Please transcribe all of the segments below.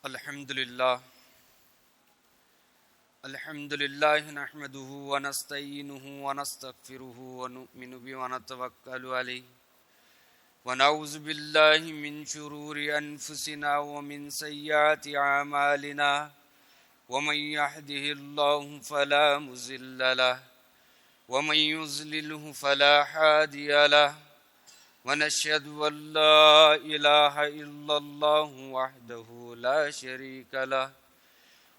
الحمد لله نحمده ونستعينه ونستغفره ونؤمن به ونتوكل عليه ونعوذ بالله من شرور أنفسنا ومن سيئات أعمالنا ومن يهده الله فلا مضل له ومن يضلله فلا هادي له ونشهد أن لا إله إلا الله وحده لا شريك له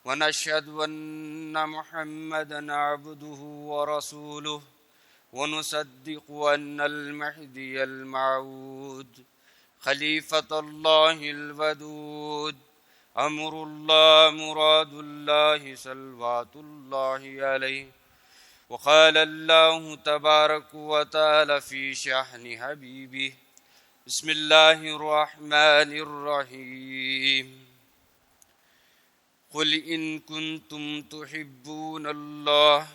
ونشهد أن محمدا عبده ورسوله ونصدق أن المهدي الموعود خليفة الله الودود أمر الله مراد الله صلوات الله عليه وقال الله تبارك وتعالى في شأن حبيبه بسم الله الرحمن الرحيم قل إن كنتم تحبون الله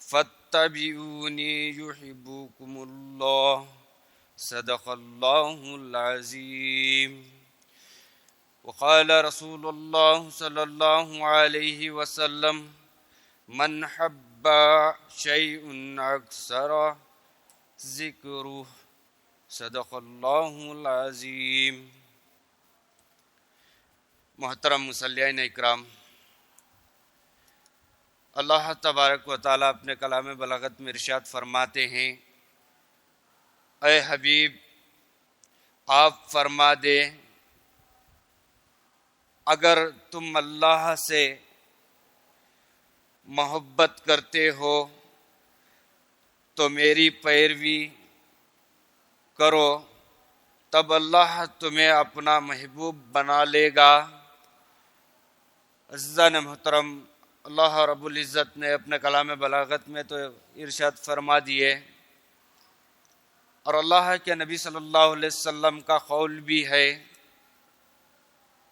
فاتبعوني يحببكم الله صدق الله العظيم وقال رسول الله صلى الله عليه وسلم من حب شيء أكثر ذكره صدق الله العظيم. محترم مصلیین اکرام، اللہ تبارک و تعالیٰ اپنے کلام بلاغت میں ارشاد فرماتے ہیں، اے حبیب آپ فرما دے اگر تم اللہ سے محبت کرتے ہو تو میری پیروی کرو، تب اللہ تمہیں اپنا محبوب بنا لے گا۔ عزیزان محترم، اللہ رب العزت نے اپنے کلام بلاغت میں تو ارشاد فرما دیے، اور اللہ کے نبی صلی اللہ علیہ وسلم کا قول بھی ہے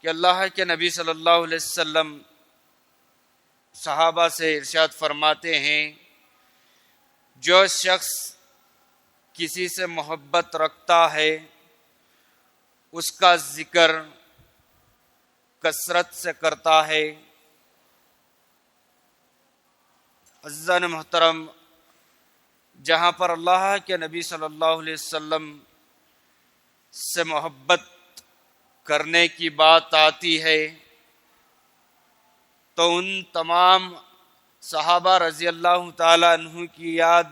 کہ اللہ کے نبی صلی اللہ علیہ وسلم صحابہ سے ارشاد فرماتے ہیں، جو شخص کسی سے محبت رکھتا ہے اس کا ذکر کثرت سے کرتا ہے۔ عزیزان محترم، جہاں پر اللہ کے نبی صلی اللہ علیہ وسلم سے محبت کرنے کی بات آتی ہے تو ان تمام صحابہ رضی اللہ تعالیٰ عنہ کی یاد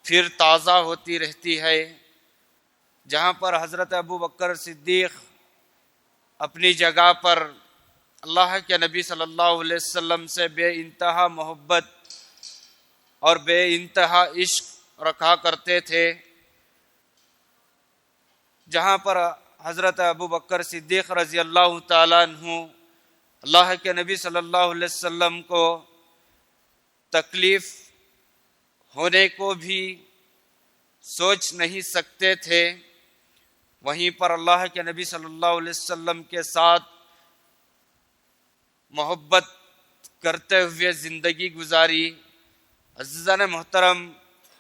پھر تازہ ہوتی رہتی ہے، جہاں پر حضرت ابو بکر صدیق اپنی جگہ پر اللہ کے نبی صلی اللہ علیہ وسلم سے بے انتہا محبت اور بے انتہا عشق رکھا کرتے تھے، جہاں پر حضرت ابو بکر صدیق رضی اللہ تعالیٰ عنہ اللہ کے نبی صلی اللہ علیہ وسلم کو تکلیف ہونے کو بھی سوچ نہیں سکتے تھے، وہیں پر اللہ کے نبی صلی اللہ علیہ وسلم کے ساتھ محبت کرتے ہوئے زندگی گزاری۔ عزیزان محترم،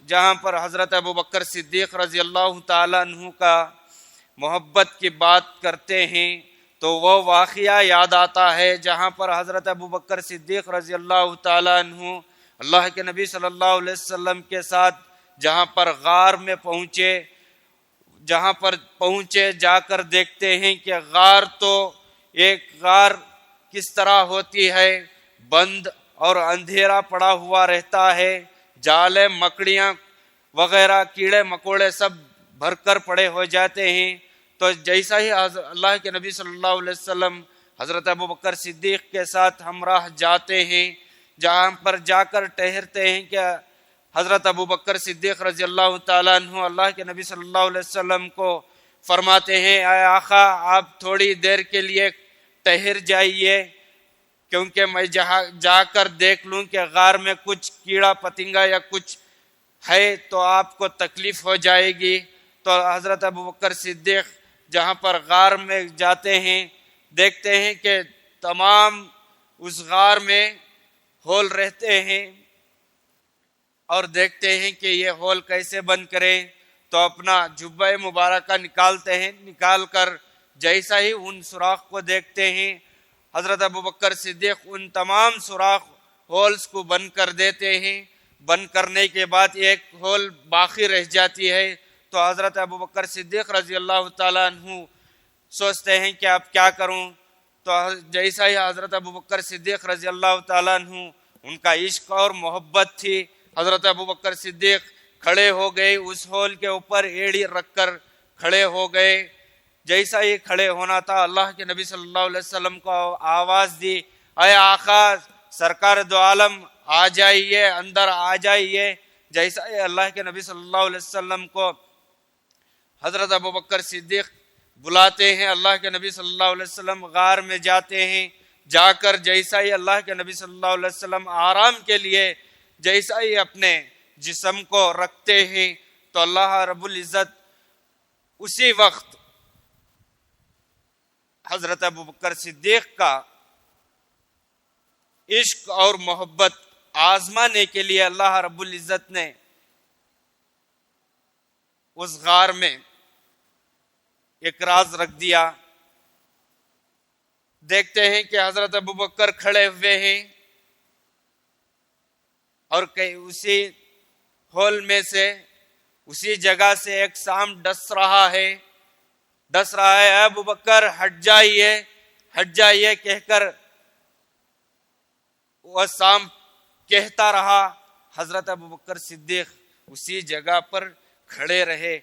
جہاں پر حضرت ابو بکر صدیق رضی اللہ تعالیٰ عنہ کا محبت کی بات کرتے ہیں تو وہ واقعہ یاد آتا ہے جہاں پر حضرت ابو بکر صدیق رضی اللہ تعالیٰ عنہ اللہ کے نبی صلی اللہ علیہ وسلم کے ساتھ جہاں پر غار میں پہنچے جا کر دیکھتے ہیں کہ غار تو ایک غار کس طرح ہوتی ہے، بند اور اندھیرا پڑا ہوا رہتا ہے، جالے مکڑیاں وغیرہ کیڑے مکوڑے سب بھر کر پڑے ہو جاتے ہیں۔ تو جیسا ہی اللہ کے نبی صلی اللہ علیہ وسلم حضرت ابو بکر صدیق کے ساتھ ہمراہ جاتے ہیں، جہاں پر جا کر ٹہرتے ہیں کہ حضرت ابو بکر صدیق رضی اللہ تعالیٰ عنہ اللہ کے نبی صلی اللہ علیہ وسلم کو فرماتے ہیں، اے آقا آپ تھوڑی دیر کے لیے ٹہر جائیے، کیونکہ میں جا کر دیکھ لوں کہ غار میں کچھ کیڑا پتنگا یا کچھ ہے تو آپ کو تکلیف ہو جائے گی۔ تو حضرت ابو بکر صدیق جہاں پر غار میں جاتے ہیں دیکھتے ہیں کہ تمام اس غار میں ہول رہتے ہیں اور دیکھتے ہیں کہ یہ ہول کیسے بند کریں، تو اپنا جبہ مبارکہ نکالتے ہیں، نکال کر جیسا ہی ان سوراخ کو دیکھتے ہیں حضرت ابوبکر صدیق ان تمام سوراخ ہولز کو بند کر دیتے ہیں. بند کرنے کے بعد ایک ہول باقی رہ جاتی ہے تو حضرت ابوبکر صدیق رضی اللہ تعالیٰ عنہ سوچتے ہیں کہ اب کیا کروں. تو جیسا ہی حضرت ابوبکر صدیق رضی اللہ تعالیٰ عنہ ان کا عشق اور محبت تھی, حضرت ابوبکر صدیق کھڑے ہو گئے, اس ہول کے اوپر ایڑی رکھ کر کھڑے ہو گئے. جیسا ہی کھڑے ہونا تھا اللہ کے نبی صلی اللہ علیہ وسلم کو آواز دی, اے آقا سرکار دو عالم آ جائیے, اندر آ جائیے. جیسا ہی اللہ کے نبی صلی اللہ علیہ وسلم کو حضرت ابوبکر صدیق بلاتے ہیں, اللہ کے نبی صلی اللہ علیہ وسلم غار میں جاتے ہیں. جا کر جیسا ہی اللہ کے نبی صلی اللہ علیہ وسلم آرام کے لیے جیسا ہی اپنے جسم کو رکھتے ہیں تو اللہ رب العزت اسی وقت حضرت ابوبکر صدیق کا عشق اور محبت آزمانے کے لیے اللہ رب العزت نے اس غار میں ایک راز رکھ دیا. دیکھتے ہیں کہ حضرت ابوبکر کھڑے ہوئے ہیں اور اسی ہول میں سے اسی جگہ سے ایک سام ڈس رہا ہے, اے ابوبکر ہٹ جائیے کہہ کر وہ سام کہتا رہا. حضرت ابوبکر صدیق اسی جگہ پر کھڑے رہے,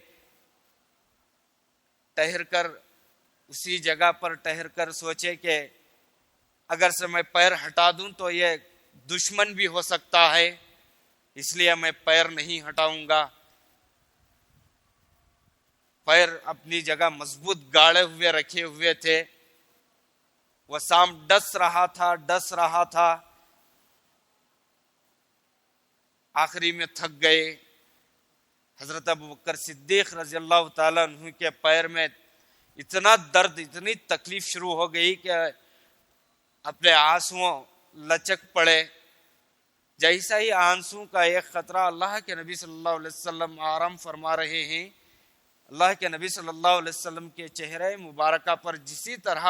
اسی جگہ پر ٹہر کر سوچے کہ اگر سے میں پیر ہٹا دوں تو یہ دشمن بھی ہو سکتا ہے, اس لیے میں پیر نہیں ہٹاؤں گا. پیر اپنی جگہ مضبوط گاڑے ہوئے رکھے ہوئے تھے. وہ سام ڈس رہا تھا. آخری میں تھک گئے. حضرت ابوبکر صدیق رضی اللہ تعالیٰ عنہ کے پیر میں اتنا درد, اتنی تکلیف شروع ہو گئی کہ اپنے آنسوؤں لچک پڑے. جیسا ہی آنسو کا ایک قطرہ اللہ کے نبی صلی اللہ علیہ وسلم آرام فرما رہے ہیں, اللہ کے نبی صلی اللہ علیہ وسلم کے چہرے مبارکہ پر جسی طرح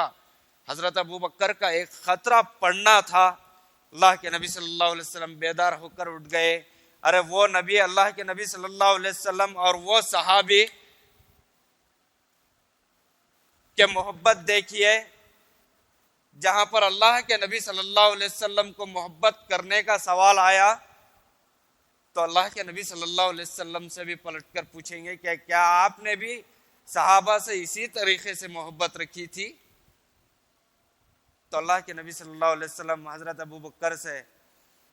حضرت ابوبکر کا ایک خطرہ پڑنا تھا, اللہ کے نبی صلی اللہ علیہ وسلم بیدار ہو کر اٹھ گئے. ارے وہ نبی, اللہ کے نبی صلی اللہ علیہ وسلم اور وہ صحابی کہ محبت دیکھیے, جہاں پر اللہ کے نبی صلی اللہ علیہ وسلم کو محبت کرنے کا سوال آیا تو اللہ کے نبی صلی اللہ علیہ وسلم سے بھی پلٹ کر پوچھیں گے کہ کیا آپ نے بھی صحابہ سے اسی طریقے سے محبت رکھی تھی؟ تو اللہ کے نبی صلی اللہ علیہ وسلم حضرت ابوبکر سے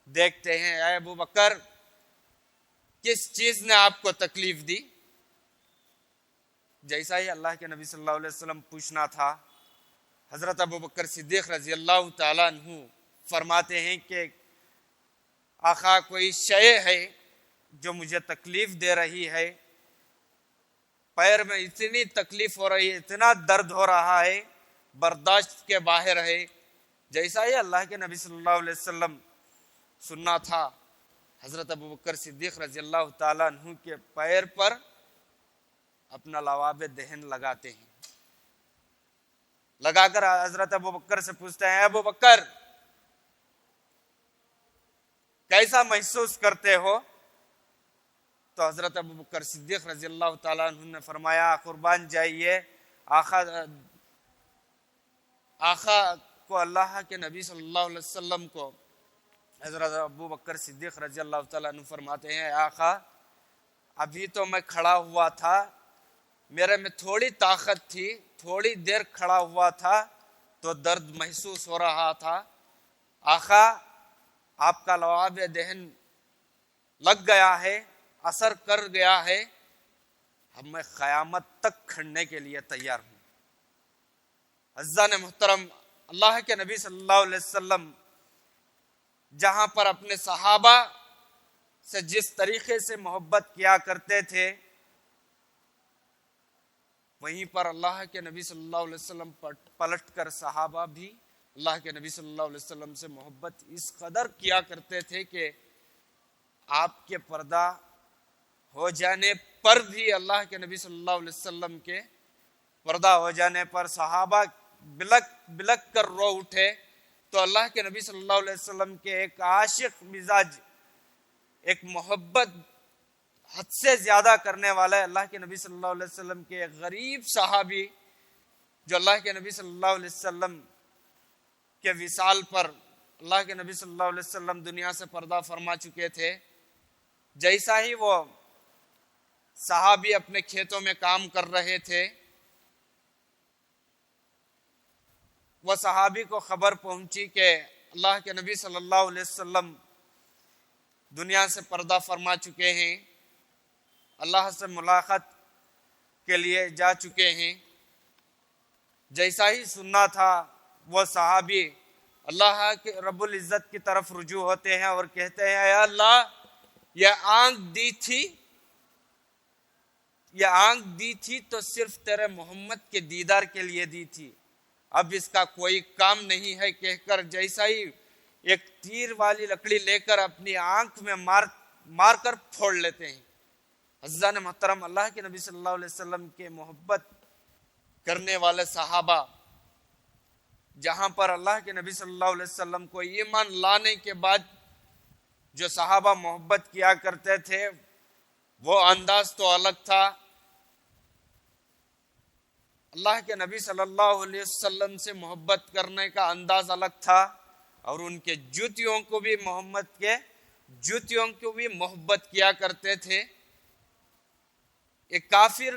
دیکھتے ہیں, اے ابوبکر کس چیز نے آپ کو تکلیف دی؟ جیسا ہی اللہ کے نبی صلی اللہ علیہ وسلم پوچھنا تھا, حضرت ابوبکر صدیق رضی اللہ تعالیٰ عنہ فرماتے ہیں کہ آقا کوئی شے ہے جو مجھے تکلیف دے رہی ہے, پیر میں اتنی تکلیف ہو رہی ہے, اتنا درد ہو رہا ہے, برداشت کے باہر ہے. جیسا ہی اللہ کے نبی صلی اللہ علیہ وسلم سننا تھا, حضرت ابوبکر صدیق رضی اللہ تعالیٰ عنہ کے پیر پر اپنا لواب دہن لگاتے ہیں. لگا کر حضرت ابوبکر سے پوچھتے ہیں, اے ابوبکر کیسا محسوس کرتے ہو؟ تو حضرت ابوبکر صدیق رضی اللہ تعالیٰ عنہ نے فرمایا, قربان جائیے آقا کو اللہ کے نبی صلی اللہ علیہ وسلم کو حضرت ابوبکر صدیق رضی اللہ تعالیٰ عنہ فرماتے ہیں, آقا ابھی تو میں کھڑا ہوا تھا, میرے میں تھوڑی طاقت تھی, تھوڑی دیر کھڑا ہوا تھا تو درد محسوس ہو رہا تھا. آقا آپ کا لواب دہن لگ گیا ہے, اثر کر گیا ہے, اب میں قیامت تک کھڑنے کے لیے تیار ہوں. عزیزان محترم, اللہ کے نبی صلی اللہ علیہ وسلم جہاں پر اپنے صحابہ سے جس طریقے سے محبت کیا کرتے تھے, وہیں پر اللہ کے نبی صلی اللہ علیہ وسلم پلٹ کر صحابہ بھی اللہ کے نبی صلی اللہ علیہ وسلم سے محبت اس قدر کیا کرتے تھے کہ آپ کے پردہ ہو جانے پر بھی اللہ کے نبی صلی اللہ علیہ وسلم کے پردہ ہو جانے پر صحابہ بلک کر رو اٹھے تو اللہ کے نبی صلی اللہ علیہ وسلم کے ایک عاشق مزاج، ایک محبت حد سے زیادہ کرنے والا ہے اللہ کے نبی صلی اللہ علیہ وسلم کے ایک غریب صحابی، جو اللہ کے نبی صلی اللہ علیہ وسلم کے وصال پر اللہ کے نبی صلی اللہ علیہ وسلم دنیا سے پردہ فرما چکے تھے، جیسا ہی وہ صحابی اپنے کھیتوں میں کام کر رہے تھے، وہ صحابی کو خبر پہنچی کہ اللہ کے نبی صلی اللہ علیہ وسلم دنیا سے پردہ فرما چکے ہیں، اللہ سے ملاقات کے لیے جا چکے ہیں۔ جیسا ہی سننا تھا، وہ صحابی اللہ کے رب العزت کی طرف رجوع ہوتے ہیں اور کہتے ہیں، اے اللہ، یہ آنکھ دی تھی تو صرف تیرے محمد کے دیدار کے لیے دی تھی، اب اس کا کوئی کام نہیں ہے، کہہ کر جیسا ہی ایک تیر والی لکڑی لے کر اپنی آنکھ میں مار کر پھوڑ لیتے ہیں۔ عزیزان محترم، اللہ کے نبی صلی اللہ علیہ وسلم کے محبت کرنے والے صحابہ، جہاں پر اللہ کے نبی صلی اللہ علیہ وسلم کو ایمان لانے کے بعد جو صحابہ محبت کیا کرتے تھے، وہ انداز تو الگ تھا۔ اللہ کے نبی صلی اللہ علیہ وسلم سے محبت کرنے کا انداز الگ تھا، اور ان کے جوتیوں کو بھی محبت کیا کرتے تھے۔ ایک کافر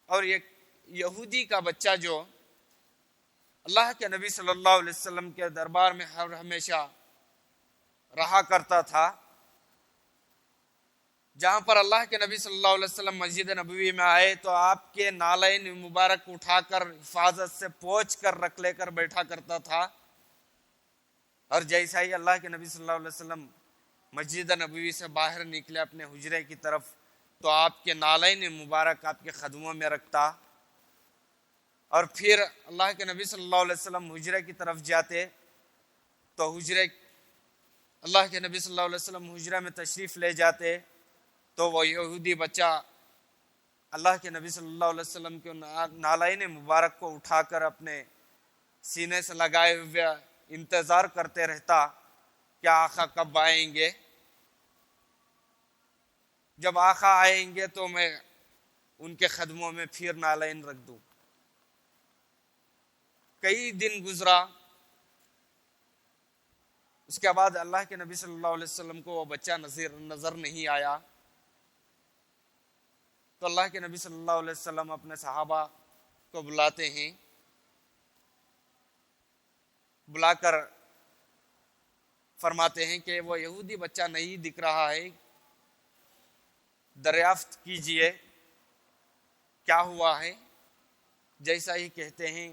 اور ایک یہودی کا بچہ جو اللہ کے نبی صلی اللہ علیہ وسلم کے دربار میں ہمیشہ رہا کرتا تھا، جہاں پر اللہ کے نبی صلی اللہ علیہ وسلم مسجد نبوی میں آئے تو آپ کے نالین مبارک اٹھا کر حفاظت سے پوچھ کر رکھ لے کر بیٹھا کرتا تھا، اور جیسا ہی اللہ کے نبی صلی اللہ علیہ وسلم مسجد نبوی سے باہر نکلے اپنے حجرے کی طرف، تو آپ کے نالین مبارک آپ کے قدموں میں رکھتا، اور پھر اللہ کے نبی صلی اللہ علیہ وسلم حجرے کی طرف جاتے تو اللہ کے نبی صلی اللہ علیہ وسلم حجرے میں تشریف لے جاتے تو وہ یہودی بچہ اللہ کے نبی صلی اللہ علیہ وسلم کے نالین مبارک کو اٹھا کر اپنے سینے سے لگائے ہوئے انتظار کرتے رہتا کہ آقا کب آئیں گے، جب آقا آئیں گے تو میں ان کے قدموں میں پھر نالین رکھ دوں۔ کئی دن گزرا، اس کے بعد اللہ کے نبی صلی اللہ علیہ وسلم کو وہ بچہ نظر نہیں آیا، تو اللہ کے نبی صلی اللہ علیہ وسلم اپنے صحابہ کو بلاتے ہیں، بلا کر فرماتے ہیں کہ وہ یہودی بچہ نہیں دکھ رہا ہے، دریافت کیجئے کیا ہوا ہے۔ جیسا ہی کہتے ہیں،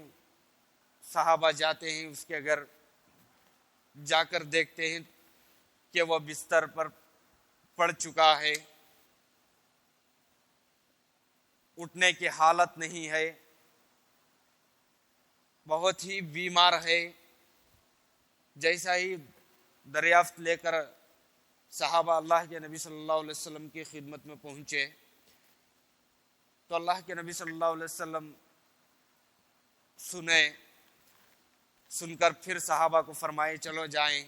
صحابہ جاتے ہیں اس کے گھر، جا کر دیکھتے ہیں کہ وہ بستر پر پڑ چکا ہے، اٹھنے کی حالت نہیں ہے، بہت ہی بیمار ہے۔ جیسا ہی دریافت لے کر صحابہ اللہ کے نبی صلی اللہ علیہ وسلم کی خدمت میں پہنچے تو اللہ کے نبی صلی اللہ علیہ وسلم سن کر پھر صحابہ کو فرمائے، چلو جائیں،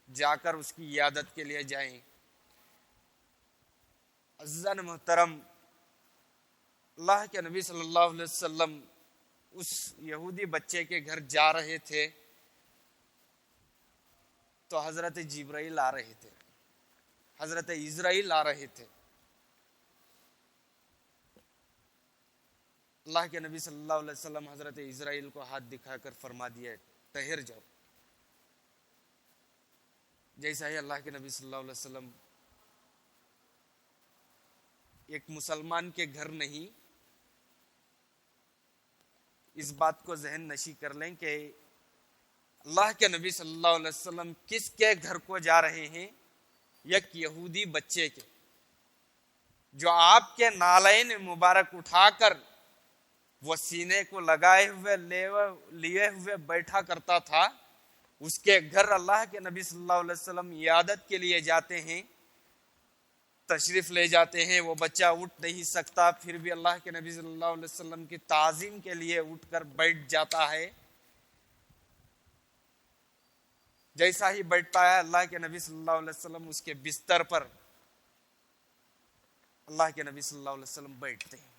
جا کر اس کی عیادت کے لیے جائیں۔ عزیزان محترم، اللہ کے نبی صلی اللہ علیہ وسلم اس یہودی بچے کے گھر جا رہے تھے تو حضرت جبرائیل آ رہے تھے، حضرت اسرائیل آ رہے تھے۔ اللہ کے نبی صلی اللہ علیہ وسلم حضرت اسرائیل کو ہاتھ دکھا کر فرما دیا، ٹھہر جاؤ۔ جیسا ہی اللہ کے نبی صلی اللہ علیہ وسلم، ایک مسلمان کے گھر نہیں، اس بات کو ذہن نشی کر لیں کہ اللہ کے نبی صلی اللہ علیہ وسلم کس کے گھر کو جا رہے ہیں؟ ایک یہودی بچے کے، جو آپ کے نالین مبارک اٹھا کر وہ سینے کو لگائے ہوئے لیے ہوئے بیٹھا کرتا تھا، اس کے گھر اللہ کے نبی صلی اللہ علیہ وسلم عیادت کے لیے جاتے ہیں۔ تشریف لے جاتے ہیں. وہ بچہ اٹھ نہیں سکتا، پھر بھی اللہ کے نبی صلی اللہ علیہ وسلم کی تعظیم کے لیے اٹھ کر بیٹھ جاتا ہے. جیسا ہی بیٹھتا ہے اللہ کے نبی صلی اللہ علیہ وسلم اس کے بستر پر اللہ کے نبی صلی اللہ علیہ وسلم بیٹھتے ہیں.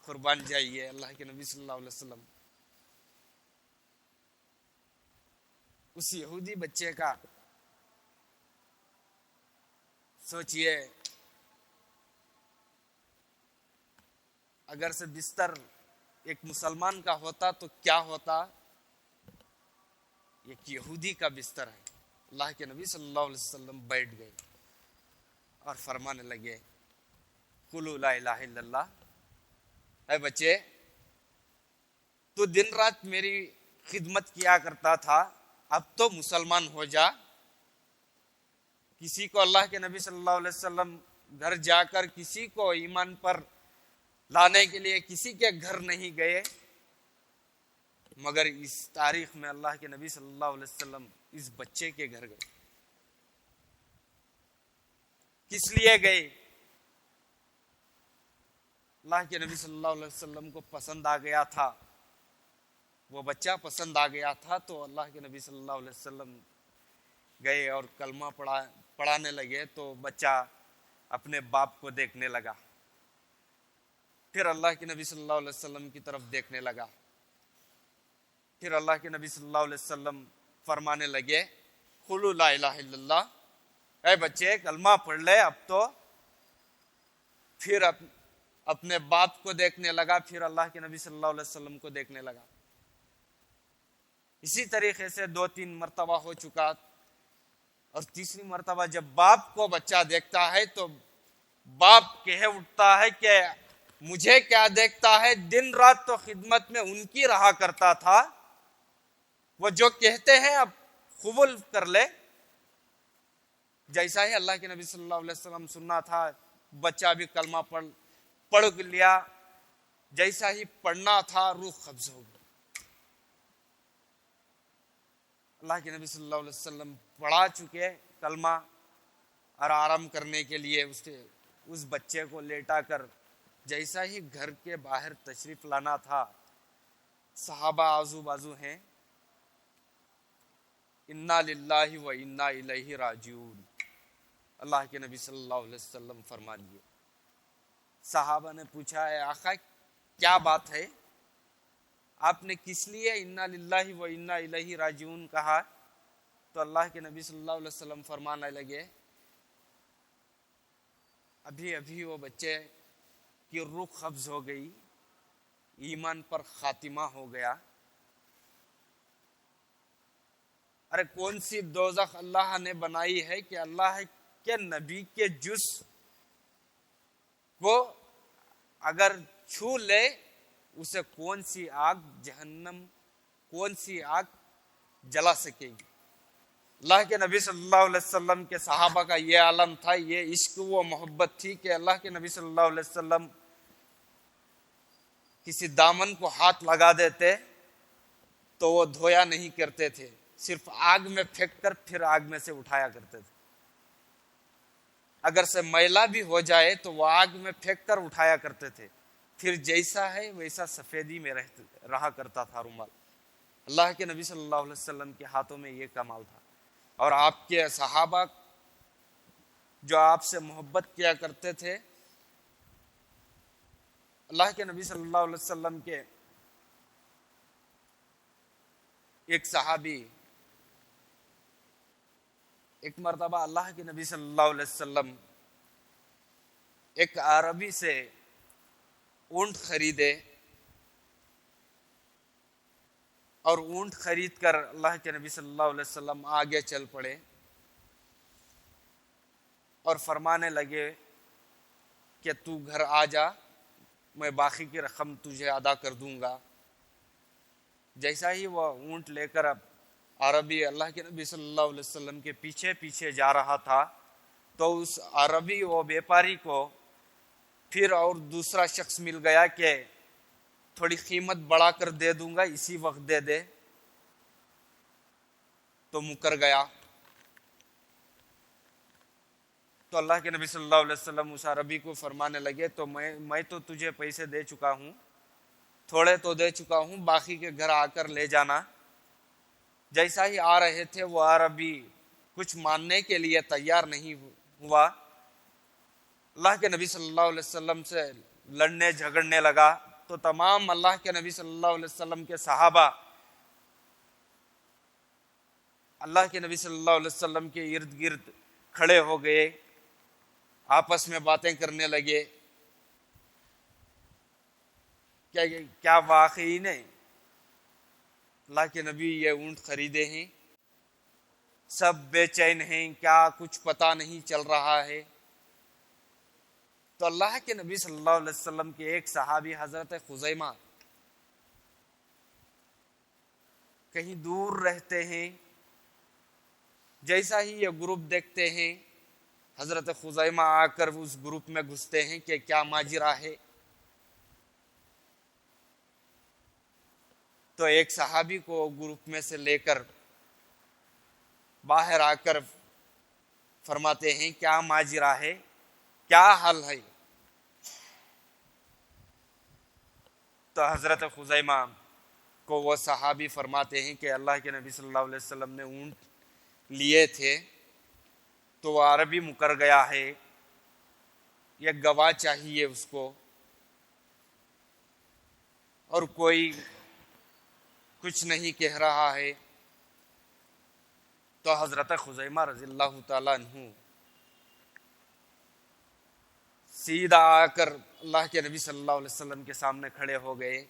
قربان جائیے اللہ کے نبی صلی اللہ علیہ وسلم اس یہودی بچے کا سوچئے، اگر سے بستر ایک مسلمان کا ہوتا تو کیا ہوتا. ایک یہودی کا بستر ہے. اللہ کے نبی صلی اللہ علیہ وسلم بیٹھ گئے اور فرمانے لگے قولوا لا الہ الا اللہ. اے بچے، تو دن رات میری خدمت کیا کرتا تھا، اب تو مسلمان ہو جا. کسی کو اللہ کے نبی صلی اللہ علیہ وسلم گھر جا کر کسی کو ایمان پر لانے کے لیے کسی کے گھر نہیں گئے، مگر اس تاریخ میں اللہ کے نبی صلی اللہ علیہ وسلم اس بچے کے گھر گئے. کس لیے گئے؟ اللہ کے نبی صلی اللہ علیہ وسلم کو پسند آ گیا تھا، وہ بچہ پسند آ گیا تھا، تو اللہ کے نبی صلی اللہ علیہ وسلم گئے اور کلمہ پڑھانے لگے. تو بچہ اپنے باپ کو دیکھنے لگا، پھر اللہ کے نبی صلی اللہ علیہ وسلم کی طرف دیکھنے لگا. پھر اللہ کے نبی صلی اللہ علیہ وسلم فرمانے لگے قولوا لا الہ الا اللہ. اے بچے کلمہ پڑھ لے اب تو. پھر اپنے باپ کو دیکھنے لگا، پھر اللہ کے نبی صلی اللہ علیہ وسلم کو دیکھنے لگا. اسی طریقے سے 2-3 مرتبہ ہو چکا، اور تیسری مرتبہ جب باپ کو بچہ دیکھتا ہے تو باپ کہہ اٹھتا ہے کہ مجھے کیا دیکھتا ہے، دن رات تو خدمت میں ان کی رہا کرتا تھا، وہ جو کہتے ہیں اب قبول کر لے. جیسا ہی اللہ کے نبی صلی اللہ علیہ وسلم سننا تھا، بچہ بھی کلمہ پڑھ لیا. جیسا ہی پڑھنا تھا روح قبض ہو گئی. اللہ کے نبی صلی اللہ علیہ وسلم پڑھا چکے کلمہ، اور آرام کرنے کے لیے اس بچے کو لیٹا کر جیسا ہی گھر کے باہر تشریف لانا تھا، صحابہ آزو بازو ہیں، انا للہ و انا الیہ راجعون. اللہ کے نبی صلی اللہ علیہ وسلم فرما دیے. صحابہ نے پوچھا ہے آقا کیا بات ہے، آپ نے کس لیے انا للہ و انا الیہ راجعون کہا؟ تو اللہ کے نبی صلی اللہ علیہ وسلم فرمانے لگے ابھی وہ بچے کی روح قبض ہو گئی، ایمان پر خاتمہ ہو گیا. ارے کون سی دوزخ اللہ نے بنائی ہے کہ اللہ کے نبی کے جسم کو اگر چھو لے اسے کون سی آگ جہنم، کون سی آگ جلا سکے گی. اللہ کے نبی صلی اللہ علیہ وسلم کے صحابہ کا یہ عالم تھا، یہ عشق و محبت تھی کہ اللہ کے نبی صلی اللہ علیہ وسلم کسی دامن کو ہاتھ لگا دیتے تو وہ دھویا نہیں کرتے تھے، صرف آگ میں پھینک کر پھر آگ میں سے اٹھایا کرتے تھے. اگر سے میلا بھی ہو جائے تو وہ آگ میں پھینک کر اٹھایا کرتے تھے، پھر جیسا ہے ویسا سفیدی میں رہا کرتا تھا رومال. اللہ کے نبی صلی اللہ علیہ وسلم کے ہاتھوں میں یہ کمال تھا. اور آپ کے صحابہ جو آپ سے محبت کیا کرتے تھے، اللہ کے نبی صلی اللہ علیہ وسلم کے ایک صحابی ایک مرتبہ اللہ کے نبی صلی اللہ علیہ وسلم ایک عربی سے اونٹ خریدے، اور اونٹ خرید کر اللہ کے نبی صلی اللہ علیہ وسلم آگے چل پڑے اور فرمانے لگے کہ تو گھر آ جا، میں باقی کی رقم تجھے ادا کر دوں گا. جیسا ہی وہ اونٹ لے کر اب عربی اللہ کے نبی صلی اللہ علیہ وسلم کے پیچھے پیچھے جا رہا تھا تو اس عربی و بیپاری کو پھر اور دوسرا شخص مل گیا کہ تھوڑی قیمت بڑھا کر دے دوں گا، اسی وقت دے دے. تو مکر گیا. تو اللہ کے نبی صلی اللہ علیہ وسلم اس عربی کو فرمانے لگے تو میں تو تجھے پیسے دے چکا ہوں، تھوڑے تو دے چکا ہوں، باقی کے گھر آ کر لے جانا۔ جیسا ہی آ رہے تھے وہ عربی کچھ ماننے کے لیے تیار نہیں ہوا، اللہ کے نبی صلی اللہ علیہ وسلم سے لڑنے جھگڑنے لگا۔ تو تمام اللہ کے نبی صلی اللہ علیہ وسلم کے صحابہ اللہ کے نبی صلی اللہ علیہ وسلم کے ارد گرد کھڑے ہو گئے، آپس میں باتیں کرنے لگے، کیا واقعی نے اللہ کے نبی یہ اونٹ خریدے ہیں؟ سب بے چین ہیں، کیا کچھ پتہ نہیں چل رہا ہے۔ تو اللہ کے نبی صلی اللہ علیہ وسلم کے ایک صحابی حضرت خزیمہ کہیں دور رہتے ہیں، جیسا ہی یہ گروپ دیکھتے ہیں حضرت خزیمہ آ کر اس گروپ میں گھستے ہیں کہ کیا ماجرا ہے۔ تو ایک صحابی کو گروپ میں سے لے کر باہر آ کر فرماتے ہیں کیا ماجرا ہے، کیا حل ہے۔ تو حضرت خزیمہ کو وہ صحابی فرماتے ہیں کہ اللہ کے نبی صلی اللہ علیہ وسلم نے اونٹ لیے تھے تو وہ عربی مکر گیا ہے، یہ گواہ چاہیے اس کو، اور کوئی کچھ نہیں کہہ رہا ہے۔ تو حضرت خزیمہ رضی اللہ تعالیٰ عنہ سیدھا آ کر اللہ کے نبی صلی اللہ علیہ وسلم کے سامنے کھڑے ہو گئے،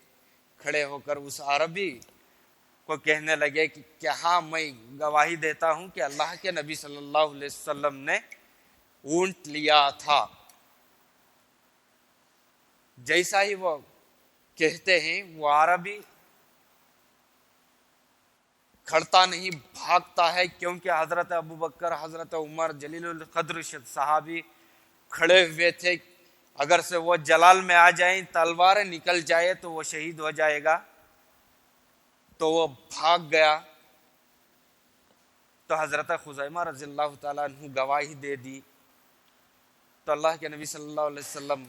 کھڑے ہو کر اس عربی کو کہنے لگے کہ ہاں میں گواہی دیتا ہوں کہ اللہ کے نبی صلی اللہ علیہ وسلم نے اونٹ لیا تھا۔ جیسا ہی وہ کہتے ہیں وہ عربی کھڑتا نہیں، بھاگتا ہے، کیونکہ حضرت ابوبکر، حضرت عمر جلیل القدر صحابی کھڑے ہوئے تھے، اگر سے وہ جلال میں آ جائیں، تلوار نکل جائے تو وہ شہید ہو جائے گا، تو وہ بھاگ گیا۔ تو حضرت خزیمہ رضی اللہ تعالیٰ عنہ گواہی دے دی۔ تو اللہ کے نبی صلی اللہ علیہ وسلم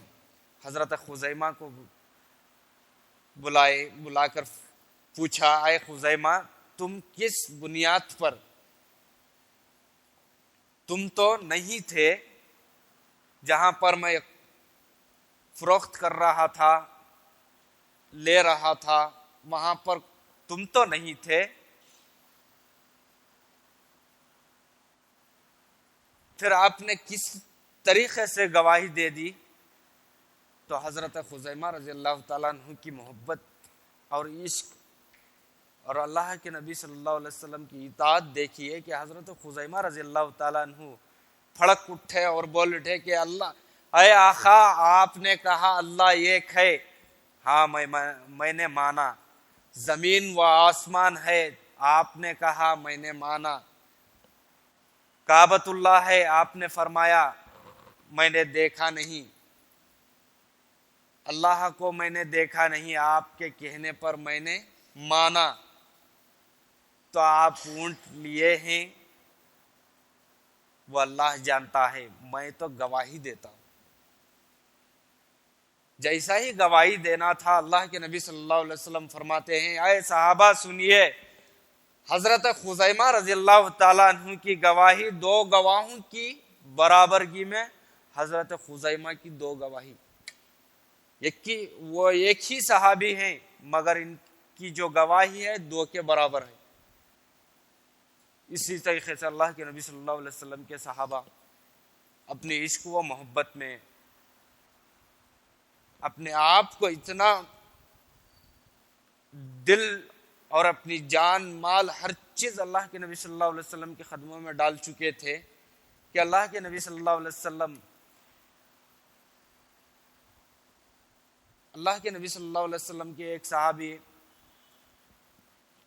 حضرت خزیمہ کو بلا کر پوچھا، اے خزیمہ تم کس بنیاد پر، تم تو نہیں تھے جہاں پر میں فروخت کر رہا تھا، لے رہا تھا، وہاں پر تم تو نہیں تھے، پھر آپ نے کس طریقے سے گواہی دے دی؟ تو حضرت خزیمہ رضی اللہ تعالیٰ عنہ کی محبت اور عشق اور اللہ کے نبی صلی اللہ علیہ وسلم کی اطاعت دیکھیے کہ حضرت خزیمہ رضی اللہ تعالیٰ عنہ پھڑک اٹھے اور بول اٹھے کہ اللہ، اے آقا آپ نے کہا اللہ ایک ہے، ہاں میں نے مانا، زمین و آسمان ہے آپ نے کہا میں نے مانا، کعبۃ اللہ ہے آپ نے فرمایا میں نے دیکھا نہیں، اللہ کو میں نے دیکھا نہیں، آپ کے کہنے پر میں نے مانا۔ تو آپ اونٹ لیے ہیں وہ اللہ جانتا ہے، میں تو گواہی دیتا ہوں۔ جیسا ہی گواہی دینا تھا اللہ کے نبی صلی اللہ علیہ وسلم فرماتے ہیں، اے صحابہ سنیے، حضرت خزیمہ رضی اللہ تعالیٰ عنہ کی گواہی دو گواہوں کی برابرگی میں حضرت خزیمہ کی دو گواہی، وہ ایک ہی صحابی ہیں مگر ان کی جو گواہی ہے دو کے برابر ہے۔ اسی طریقے سے اللہ کے نبی صلی اللہ علیہ وسلم کے صحابہ اپنی عشق و محبت میں اپنے آپ کو اتنا دل اور اپنی جان مال ہر چیز اللہ کے نبی صلی اللہ علیہ وسلم کے قدموں میں ڈال چکے تھے کہ اللہ کے نبی صلی اللہ علیہ وسلم کے ایک صحابی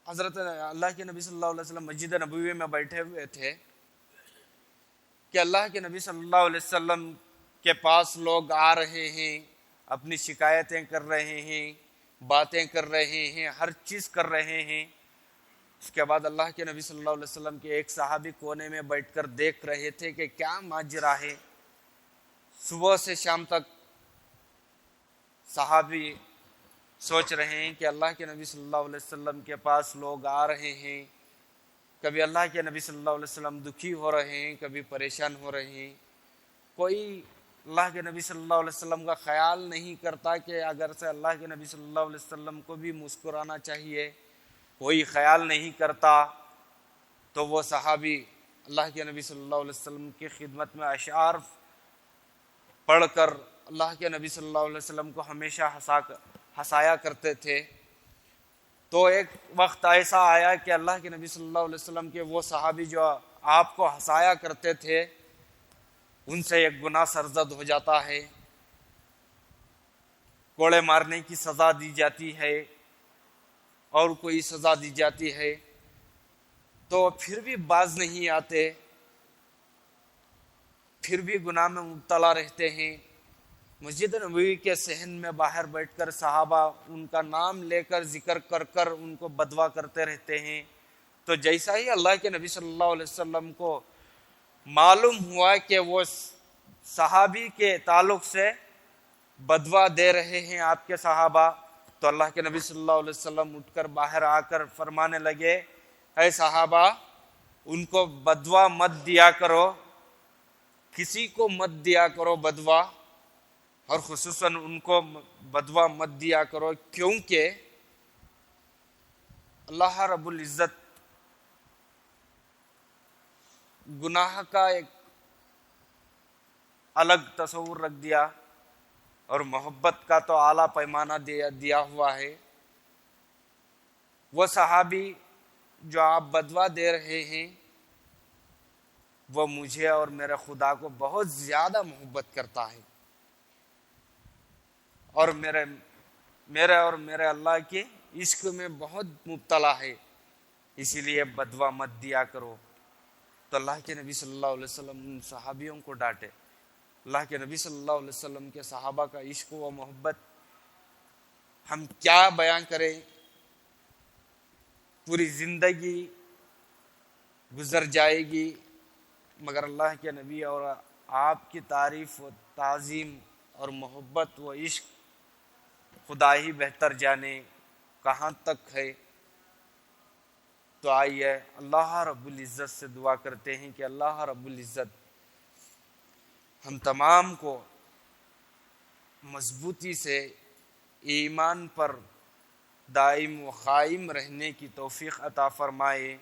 حضرت اللہ کے نبی صلی اللہ علیہ وسلم مسجد نبوی میں بیٹھے ہوئے تھے کہ اللہ کے نبی صلی اللہ علیہ وسلم کے پاس لوگ آ رہے ہیں، اپنی شکایتیں کر رہے ہیں، باتیں کر رہے ہیں، ہر چیز کر رہے ہیں۔ اس کے بعد اللہ کے نبی صلی اللہ علیہ وسلم کے ایک صحابی کونے میں بیٹھ کر دیکھ رہے تھے کہ کیا ماجرا ہے، صبح سے شام تک صحابی سوچ رہے ہیں کہ اللہ کے نبی صلی اللہ علیہ وسلم کے پاس لوگ آ رہے ہیں، کبھی اللہ کے نبی صلی اللہ علیہ وسلم دکھی ہو رہے ہیں، کبھی پریشان ہو رہے ہیں، کوئی اللہ کے نبی صلی اللہ علیہ وسلم کا خیال نہیں کرتا کہ اگر سے اللہ کے نبی صلی اللہ علیہ وسلم کو بھی مسکرانا چاہیے، کوئی خیال نہیں کرتا۔ تو وہ صحابی اللہ کے نبی صلی اللہ علیہ وسلم کی خدمت میں اشعار پڑھ کر اللہ کے نبی صلی اللہ علیہ وسلم کو ہمیشہ ہنسایا کرتے تھے۔ تو ایک وقت ایسا آیا کہ اللہ کے نبی صلی اللہ علیہ وسلم کے وہ صحابی جو آپ کو ہنسایا کرتے تھے، ان سے ایک گناہ سرزد ہو جاتا ہے، کوڑے مارنے کی سزا دی جاتی ہے اور کوئی سزا دی جاتی ہے، تو پھر بھی باز نہیں آتے، پھر بھی گناہ میں مبتلا رہتے ہیں۔ مسجد نبوی کے صحن میں باہر بیٹھ کر صحابہ ان کا نام لے کر ذکر کر کر ان کو بدوا کرتے رہتے ہیں۔ تو جیسا ہی اللہ کے نبی صلی اللہ علیہ وسلم کو معلوم ہوا کہ وہ صحابی کے تعلق سے بدوا دے رہے ہیں آپ کے صحابہ، تو اللہ کے نبی صلی اللہ علیہ وسلم اٹھ کر باہر آ کر فرمانے لگے، اے صحابہ، ان کو بدوا مت دیا کرو، کسی کو مت دیا کرو بدوا، اور خصوصاً ان کو بدوا مت دیا کرو، کیونکہ اللہ رب العزت گناہ کا ایک الگ تصور رکھ دیا اور محبت کا تو اعلیٰ پیمانہ دیا ہوا ہے۔ وہ صحابی جو آپ بدوا دے رہے ہیں وہ مجھے اور میرے خدا کو بہت زیادہ محبت کرتا ہے اور میرے اور میرے اللہ کے عشق میں بہت مبتلا ہے، اسی لیے بدوا مت دیا کرو۔ تو اللہ کے نبی صلی اللہ علیہ وسلم ان صحابیوں کو ڈانٹے۔ اللہ کے نبی صلی اللہ علیہ وسلم کے صحابہ کا عشق و محبت ہم کیا بیان کریں، پوری زندگی گزر جائے گی، مگر اللہ کے نبی اور آپ کی تعریف و تعظیم اور محبت و عشق خدا ہی بہتر جانے کہاں تک ہے۔ تو آئیے اللہ رب العزت سے دعا کرتے ہیں کہ اللہ رب العزت ہم تمام کو مضبوطی سے ایمان پر دائم و قائم رہنے کی توفیق عطا فرمائے،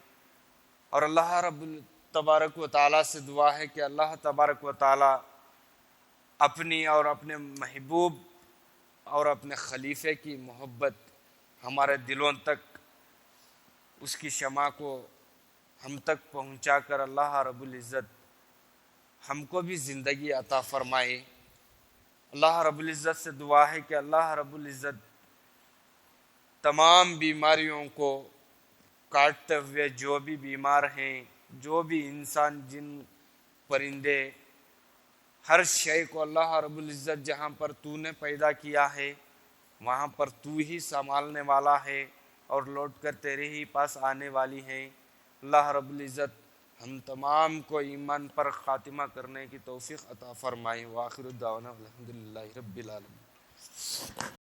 اور اللہ رب تبارک و تعالیٰ سے دعا ہے کہ اللہ تبارک و تعالیٰ اپنی اور اپنے محبوب اور اپنے خلیفے کی محبت ہمارے دلوں تک، اس کی شمع کو ہم تک پہنچا کر اللہ رب العزت ہم کو بھی زندگی عطا فرمائے۔ اللہ رب العزت سے دعا ہے کہ اللہ رب العزت تمام بیماریوں کو کاٹتے ہوئے جو بھی بیمار ہیں، جو بھی انسان، جن پرندے، ہر شے کو اللہ رب العزت جہاں پر تو نے پیدا کیا ہے وہاں پر تو ہی سنبھالنے والا ہے اور لوٹ کر تیرے ہی پاس آنے والی ہیں۔ اللہ رب العزت ہم تمام کو ایمان پر خاتمہ کرنے کی توفیق عطا فرمائے۔ وآخر الدعوانا الحمدللہ رب العالمین۔